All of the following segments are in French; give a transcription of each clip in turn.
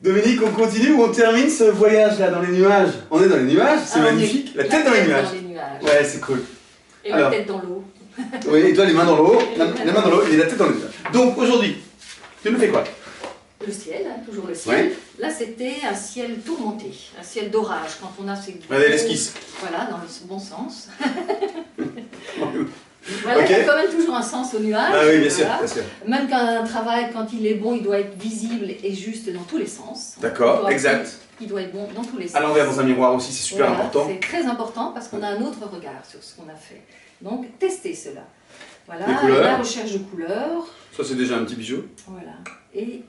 Dominique, on continue ou on termine ce voyage là dans les nuages? On est dans les nuages, c'est magnifique. La tête dans les nuages. Ouais, c'est cool. Et la tête dans l'eau. Oui, et toi les mains dans l'eau, la main dans l'eau et la tête dans les nuages. Donc aujourd'hui, tu nous fais quoi? Le ciel, hein, toujours le ciel. Oui. Là, c'était un ciel tourmenté, un ciel d'orage, quand on a ces... Regardez l'esquisse. Voilà, dans le bon sens. Voilà, Ok. il y a quand même toujours un sens au nuage. Ah oui, bien sûr, voilà. bien sûr. Même qu'un travail, quand il est bon, il doit être visible et juste dans tous les sens. D'accord, exact. Il doit être bon dans tous les sens. À l'envers dans un miroir aussi, c'est super Voilà, important. c'est très important parce qu'on a un autre regard sur ce qu'on a fait. Donc, testez cela. Voilà, Les couleurs. la recherche de couleurs. Ça, c'est déjà un petit bijou. Voilà, et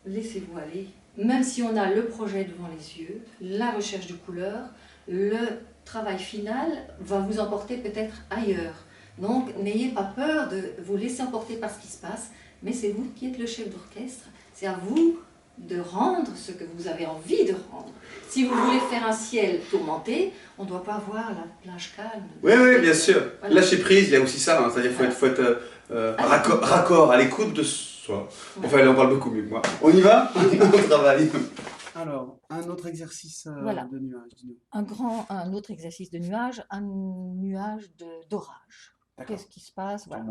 laissez-vous aller. Même si on a le projet devant les yeux, la recherche de couleurs, le travail final va vous emporter peut-être ailleurs. Donc, n'ayez pas peur de vous laisser emporter par ce qui se passe, mais c'est vous qui êtes le chef d'orchestre. C'est à vous de rendre ce que vous avez envie de rendre. Si vous voulez faire un ciel tourmenté, on ne doit pas voir la plage calme. Oui, oui, bien sûr. Voilà. Lâcher prise, il y a aussi ça. Hein. C'est-à-dire qu'il faut être raccord, à l'écoute de soi. Enfin, elle en parle beaucoup mieux que moi. On y va? On travaille. Alors, un autre exercice Voilà. de nuage. Un autre exercice de nuage, un nuage d'orage. D'accord. Qu'est-ce qui se passe? Voilà.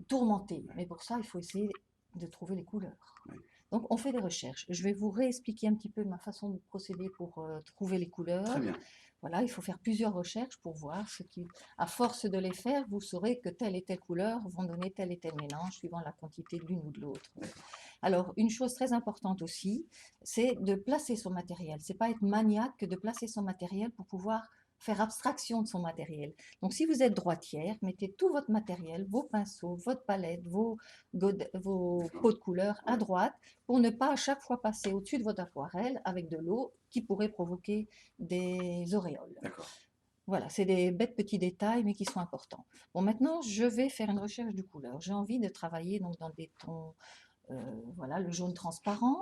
Tourmenté. Mais pour ça, il faut essayer de trouver les couleurs. Oui. Donc, on fait des recherches. Je vais vous réexpliquer un petit peu ma façon de procéder pour trouver les couleurs. Très bien. Voilà, il faut faire plusieurs recherches pour voir ce qui... À force de les faire, vous saurez que telle et telle couleur vont donner tel et tel mélange suivant la quantité de l'une ou de l'autre. Alors, une chose très importante aussi, c'est de placer son matériel. C'est pas être maniaque que de placer son matériel pour pouvoir faire abstraction de son matériel. Donc, si vous êtes droitière, mettez tout votre matériel, vos pinceaux, votre palette, vos pots de couleur à droite pour ne pas à chaque fois passer au-dessus de votre aquarelle avec de l'eau qui pourrait provoquer des auréoles. D'accord. Voilà, c'est des bêtes petits détails, mais qui sont importants. Bon, maintenant, je vais faire une recherche de couleur. J'ai envie de travailler donc, dans des tons, voilà, le jaune transparent.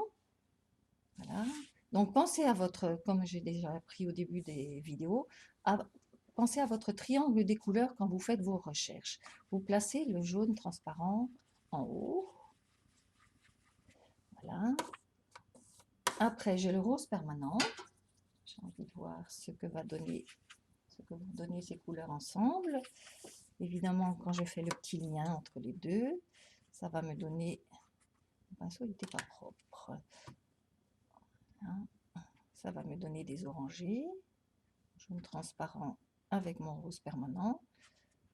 Voilà. Donc, pensez à votre, comme j'ai déjà appris au début des vidéos, pensez à votre triangle des couleurs quand vous faites vos recherches. Vous placez le jaune transparent en haut. Voilà. Après, j'ai le rose permanent. J'ai envie de voir ce que vont donner ces couleurs ensemble. Évidemment, quand je fais le petit lien entre les deux, ça va me donner... Le pinceau n'était pas propre. Hein, ça va me donner des orangés, jaune transparent avec mon rose permanent.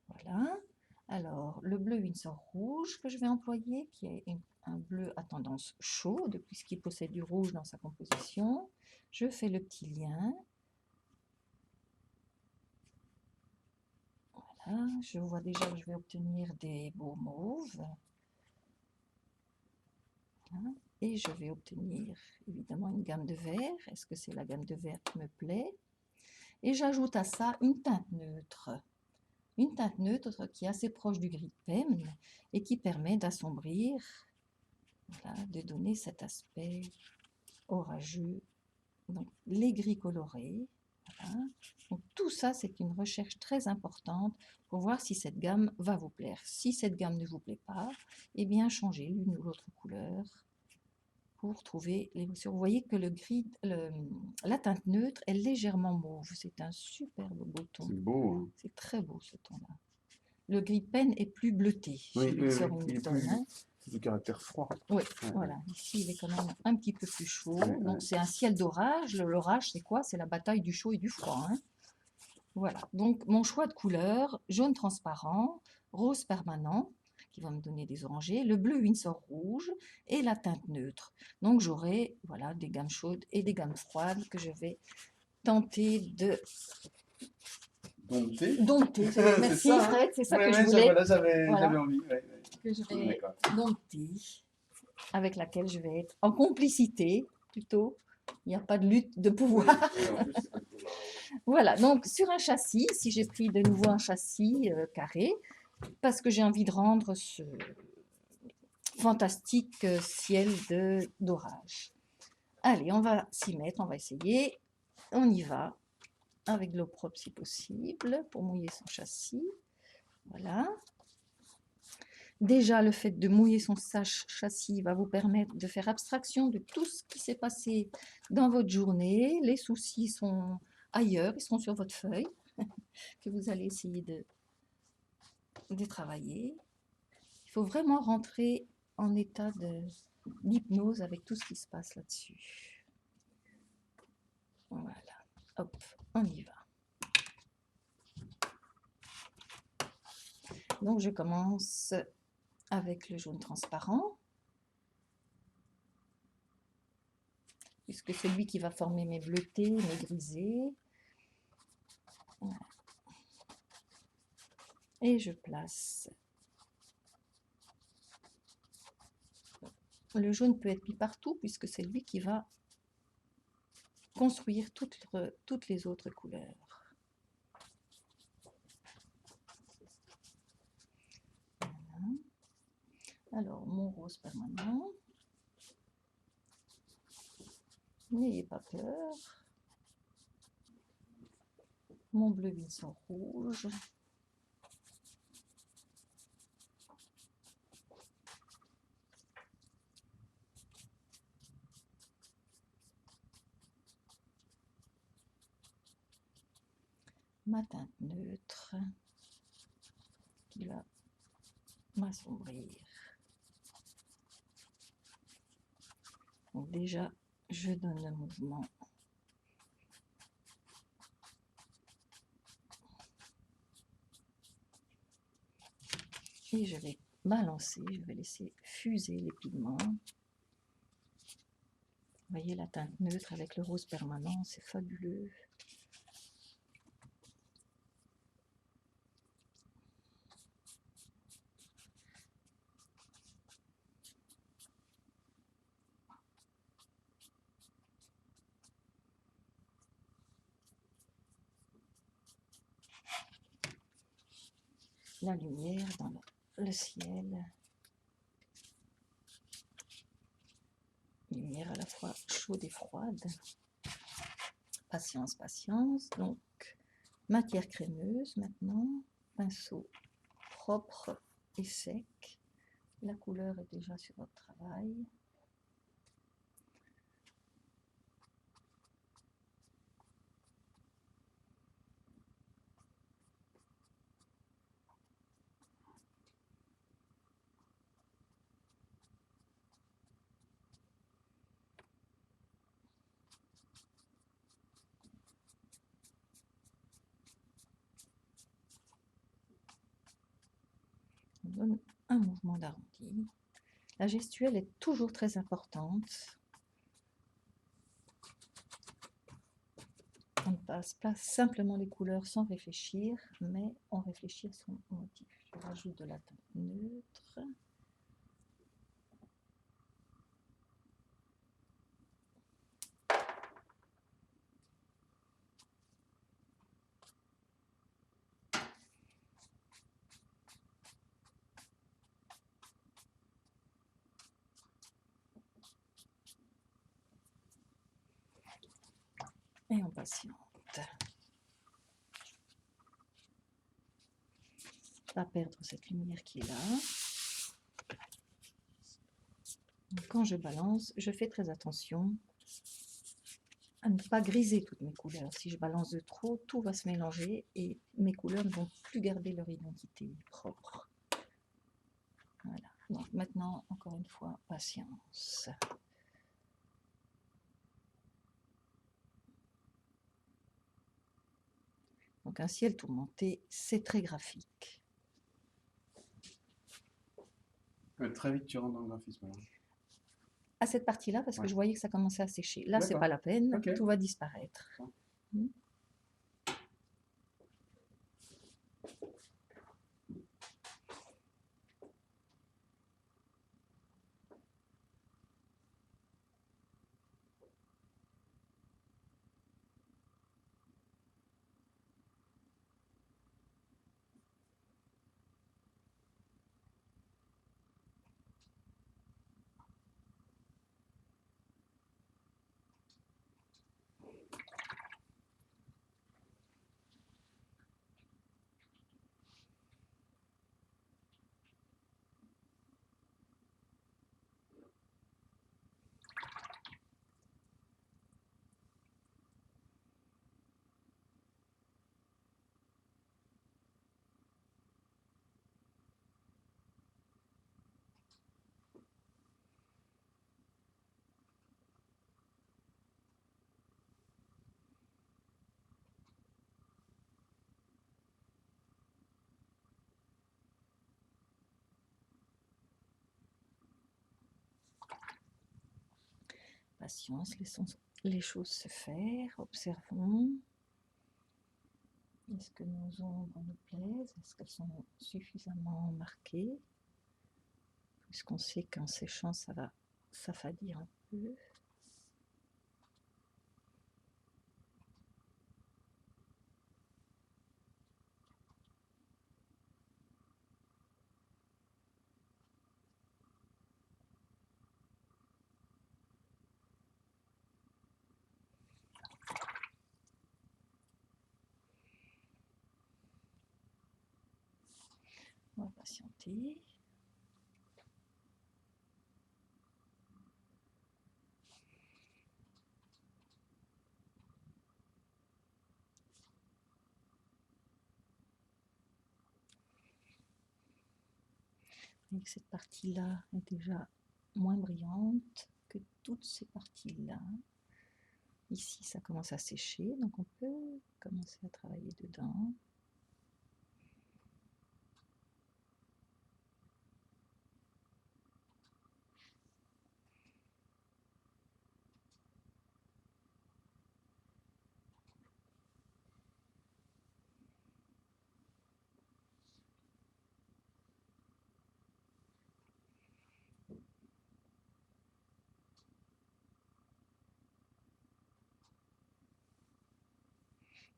Voilà. Alors, le bleu Winsor rouge que je vais employer, qui est un bleu à tendance chaude, puisqu'il possède du rouge dans sa composition. Je fais le petit lien. Voilà, je vois déjà que je vais obtenir des beaux mauves. Voilà. Et je vais obtenir évidemment une gamme de vert. Est-ce que c'est la gamme de vert qui me plaît? Et j'ajoute à ça une teinte neutre. Une teinte neutre qui est assez proche du gris de pen et qui permet d'assombrir, voilà, de donner cet aspect orageux. Donc les gris colorés. Voilà. Donc tout ça, c'est une recherche très importante pour voir si cette gamme va vous plaire. Si cette gamme ne vous plaît pas, eh bien changez l'une ou l'autre couleur pour trouver l'émotion. Vous voyez que le gris, la teinte neutre est légèrement mauve. C'est un superbe beau ton. C'est beau. Hein. C'est très beau ce ton-là. Le gris de pen est plus bleuté. Oui, il c'est du caractère froid. Oui, voilà. Ici, il est quand même un petit peu plus chaud. Donc, c'est un ciel d'orage. L'orage, c'est quoi? C'est la bataille du chaud et du froid. Hein. Voilà. Donc, mon choix de couleur, jaune transparent, rose permanent, qui va me donner des orangés, le bleu Winsor rouge et la teinte neutre. Donc, j'aurai voilà, des gammes chaudes et des gammes froides que je vais tenter de... Dompter. Merci ça, Fred, c'est ça que je voulais. Voilà, j'avais envie. Que je vais dompter, avec laquelle je vais être en complicité, plutôt. Il n'y a pas de lutte de pouvoir. Voilà, donc sur un châssis, si j'ai pris de nouveau un châssis carré, parce que j'ai envie de rendre ce fantastique ciel d'orage. Allez, on va s'y mettre, on va essayer. On y va. Avec de l'eau propre si possible, pour mouiller son châssis. Voilà. Déjà, le fait de mouiller son châssis va vous permettre de faire abstraction de tout ce qui s'est passé dans votre journée. Les soucis sont ailleurs, ils sont sur votre feuille que vous allez essayer de travailler. Il faut vraiment rentrer en état d'hypnose avec tout ce qui se passe là-dessus. Voilà, hop, on y va. Donc je commence avec le jaune transparent, puisque c'est lui qui va former mes bleutés, mes grisés. Voilà. Et je place. Le jaune peut être mis partout, puisque c'est lui qui va construire toutes les autres couleurs. Voilà. Alors, mon rose permanent. N'ayez pas peur. Mon bleu Vincent rouge. Ma teinte neutre qui va m'assombrir. Donc déjà, je donne le mouvement. Et je vais balancer, je vais laisser fuser les pigments. Vous voyez la teinte neutre avec le rose permanent, c'est fabuleux. La lumière dans le ciel. Lumière à la fois chaude et froide. Patience, patience. Donc, matière crémeuse maintenant. Pinceau propre et sec. La couleur est déjà sur votre travail. On donne un mouvement d'arrondi. La gestuelle est toujours très importante. On ne passe pas simplement les couleurs sans réfléchir, mais on réfléchit à son motif. Je rajoute de la teinte neutre. Et on patiente. Pas perdre cette lumière qui est là. Donc, quand je balance, je fais très attention à ne pas griser toutes mes couleurs. Si je balance de trop, tout va se mélanger et mes couleurs ne vont plus garder leur identité propre. Voilà. Donc maintenant, encore une fois, patience. Donc un ciel tourmenté, c'est très graphique. Ouais, très vite, tu rentres dans le graphisme. Alors. À cette partie-là, parce que Ouais. je voyais que ça commençait à sécher. Là, c'est D'accord. pas la peine, Ok. tout va disparaître. Patience, laissons les choses se faire, observons. Est-ce que nos ombres nous plaisent? Est-ce qu'elles sont suffisamment marquées? Puisqu'on sait qu'en séchant, ça va s'affadir un peu. On va patienter. Et cette partie-là est déjà moins brillante que toutes ces parties-là. Ici, ça commence à sécher, donc on peut commencer à travailler dedans.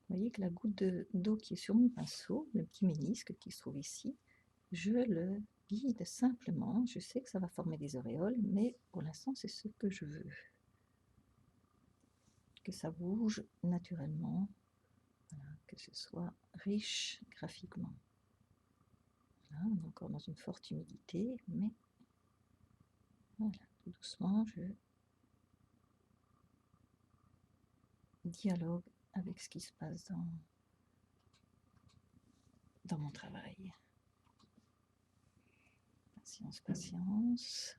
Vous voyez que la goutte d'eau qui est sur mon pinceau, le petit ménisque qui se trouve ici, je le guide simplement. Je sais que ça va former des auréoles, mais pour l'instant, c'est ce que je veux. Que ça bouge naturellement, voilà, que ce soit riche graphiquement. Voilà, on est encore dans une forte humidité, mais voilà, tout doucement, je dialogue avec ce qui se passe dans mon travail. Patience, patience.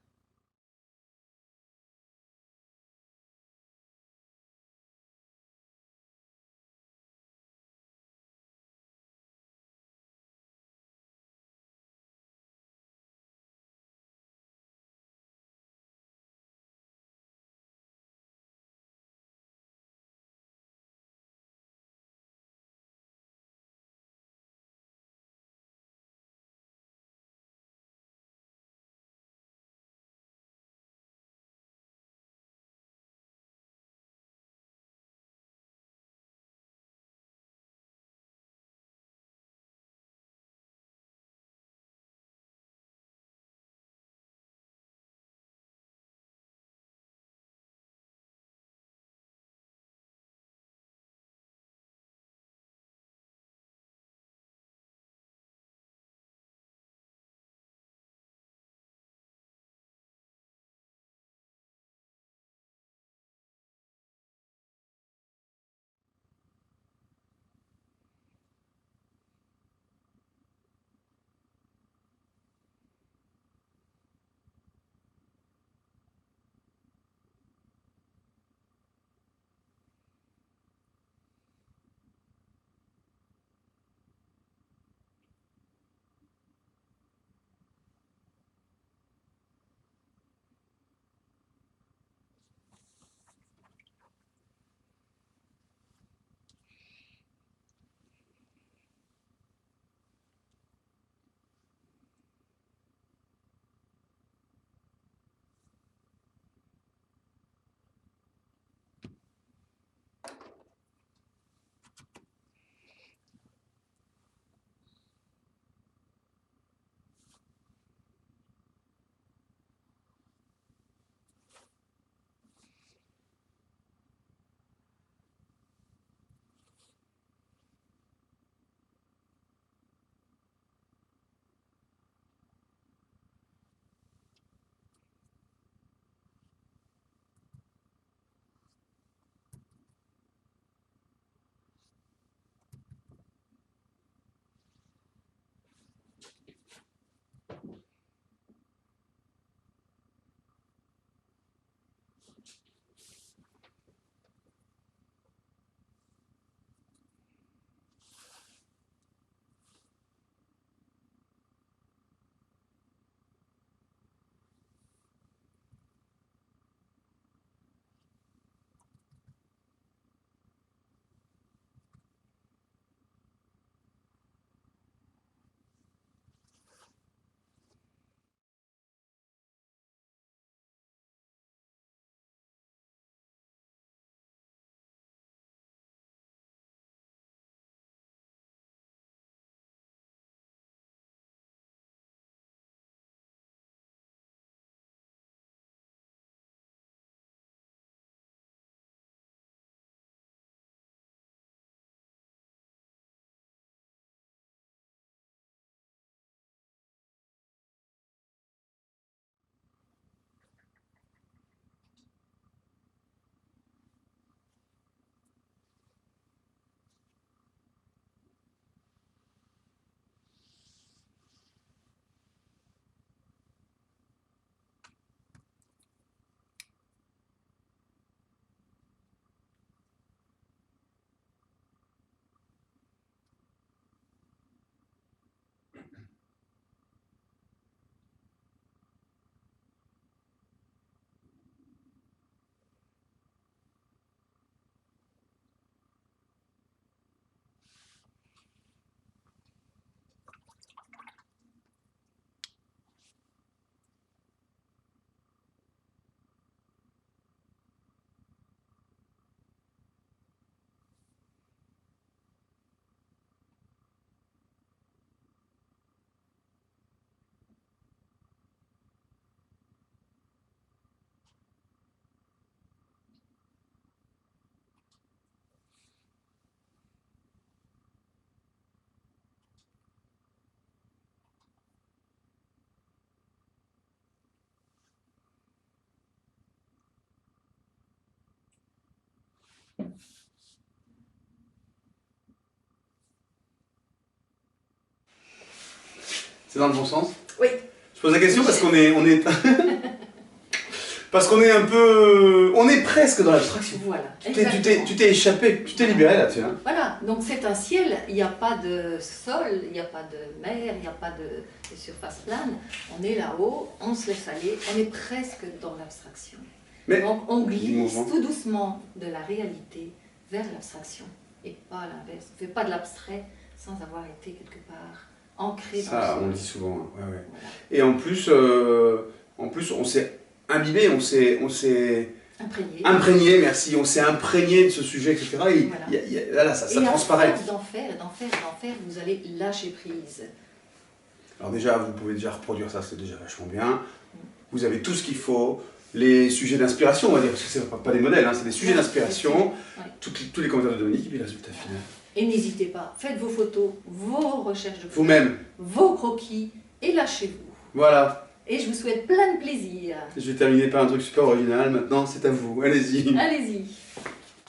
C'est dans le bon sens? Oui. Je pose la question parce qu'on est... parce qu'on est un peu... On est presque dans l'abstraction. Voilà. Tu t'es échappé, tu t'es libéré là, tiens. Voilà, donc c'est un ciel, il n'y a pas de sol, il n'y a pas de mer, il n'y a pas de surface plane. On est là-haut, on se laisse aller, on est presque dans l'abstraction. Donc on glisse tout doucement de la réalité vers l'abstraction et pas l'inverse. On ne fait pas de l'abstrait sans avoir été quelque part ancré dans ça, le sol. on le dit souvent. Ouais, ouais. Voilà. Et en plus, on s'est imbibé, on s'est imprégné, merci, on s'est imprégné de ce sujet, etc. Et voilà. Là, ça transparaît. Et à force d'en faire, vous allez lâcher prise. Alors déjà, vous pouvez déjà reproduire ça, c'est déjà vachement bien. Vous avez tout ce qu'il faut. Les sujets d'inspiration, on va dire, parce que c'est pas des modèles, hein, c'est des sujets d'inspiration, tous les commentaires de Dominique, et puis le résultat final. Et n'hésitez pas, faites vos photos, vos recherches de photos, vous-même, vos croquis, et lâchez-vous. Voilà. Et je vous souhaite plein de plaisir. Je vais terminer par un truc super original, maintenant c'est à vous, allez-y. Allez-y.